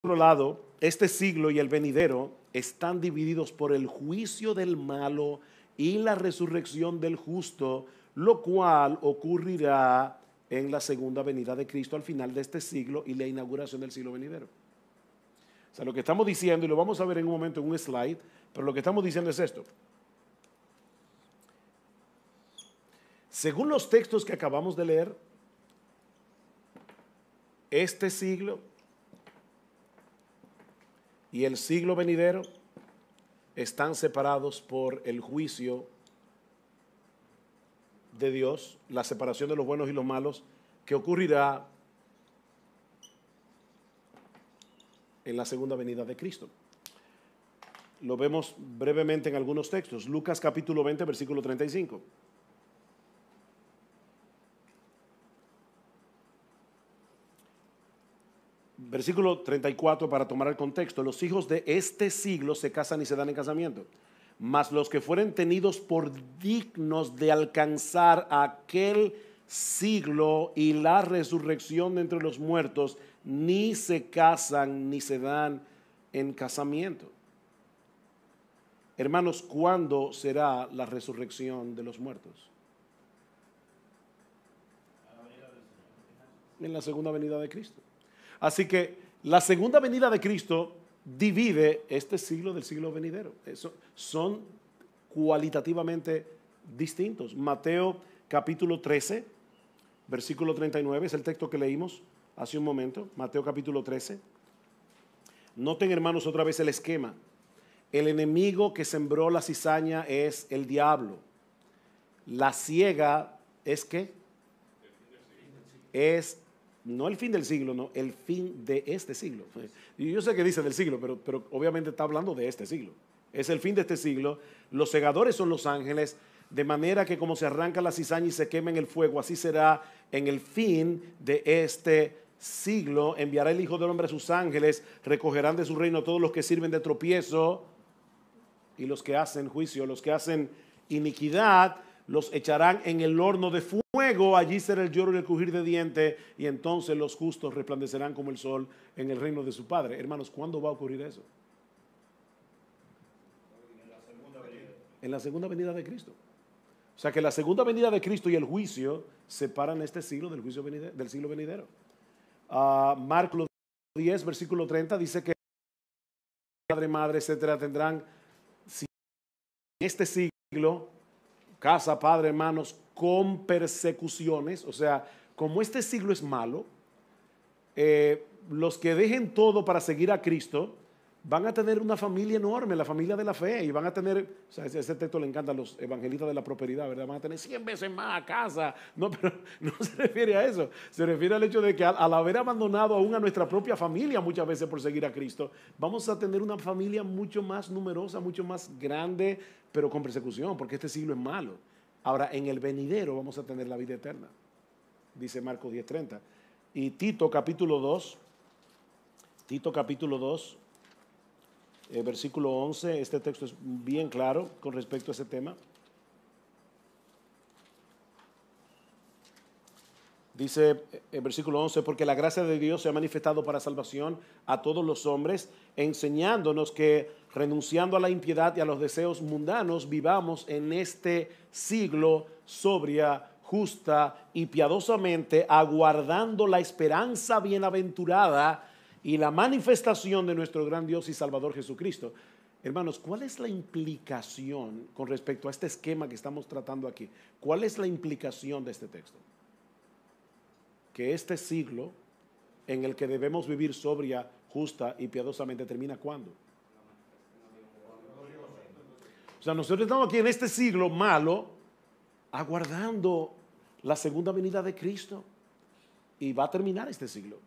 otro lado, este siglo y el venidero están divididos por el juicio del malo y la resurrección del justo, lo cual ocurrirá en la segunda venida de Cristo al final de este siglo y la inauguración del siglo venidero. O sea, lo que estamos diciendo, y lo vamos a ver en un momento en un slide, pero lo que estamos diciendo es esto. Según los textos que acabamos de leer, este siglo y el siglo venidero están separados por el juicio de Dios, la separación de los buenos y los malos, que ocurrirá en la segunda venida de Cristo. Lo vemos brevemente en algunos textos. Lucas capítulo 20, versículo 35. Versículo 34, para tomar el contexto: los hijos de este siglo se casan y se dan en casamiento, mas los que fueren tenidos por dignos de alcanzar aquel siglo y la resurrección de entre los muertos, ni se casan ni se dan en casamiento. Hermanos, ¿cuándo será la resurrección de los muertos? En la segunda venida de Cristo. Así que la segunda venida de Cristo divide este siglo del siglo venidero. Son cualitativamente distintos. Mateo capítulo 13, versículo 39, es el texto que leímos hace un momento. Mateo capítulo 13. Noten, hermanos, otra vez el esquema. El enemigo que sembró la cizaña es el diablo. La siega es ¿qué? Es no el fin del siglo, no, el fin de este siglo. Y yo sé que dice del siglo, pero obviamente está hablando de este siglo. Es el fin de este siglo. Los segadores son los ángeles, de manera que como se arranca la cizaña y se quema en el fuego, así será en el fin de este siglo. Enviará el Hijo del Hombre a sus ángeles, recogerán de su reino a todos los que sirven de tropiezo y los que hacen juicio, los que hacen iniquidad, los echarán en el horno de fuego, allí será el lloro y el crujir de dientes, y entonces los justos resplandecerán como el sol en el reino de su Padre. Hermanos, ¿cuándo va a ocurrir eso? En la segunda venida de Cristo. O sea que la segunda venida de Cristo y el juicio separan este siglo del juicio venidero, del siglo venidero. Marcos 10, versículo 30 dice que padre, madre, etcétera, tendrán en este siglo casa, padre, hermanos, con persecuciones. O sea, como este siglo es malo, los que dejen todo para seguir a Cristo van a tener una familia enorme, la familia de la fe, y van a tener, o sea, ese texto le encanta a los evangelistas de la prosperidad, ¿verdad? Van a tener 100 veces más casa. No, pero no se refiere a eso, se refiere al hecho de que al haber abandonado aún a nuestra propia familia muchas veces por seguir a Cristo, vamos a tener una familia mucho más numerosa, mucho más grande, pero con persecución, porque este siglo es malo. Ahora, en el venidero vamos a tener la vida eterna, dice Marcos 10:30. Y Tito capítulo 2, versículo 11, este texto es bien claro con respecto a ese tema. Dice el versículo 11, porque la gracia de Dios se ha manifestado para salvación a todos los hombres, enseñándonos que renunciando a la impiedad y a los deseos mundanos, vivamos en este siglo sobria, justa y piadosamente, aguardando la esperanza bienaventurada y la manifestación de nuestro gran Dios y Salvador Jesucristo. Hermanos, ¿cuál es la implicación con respecto a este esquema que estamos tratando aquí? ¿Cuál es la implicación de este texto? Que este siglo en el que debemos vivir sobria, justa y piadosamente termina ¿cuándo? O sea, nosotros estamos aquí en este siglo malo, aguardando la segunda venida de Cristo, y va a terminar este siglo.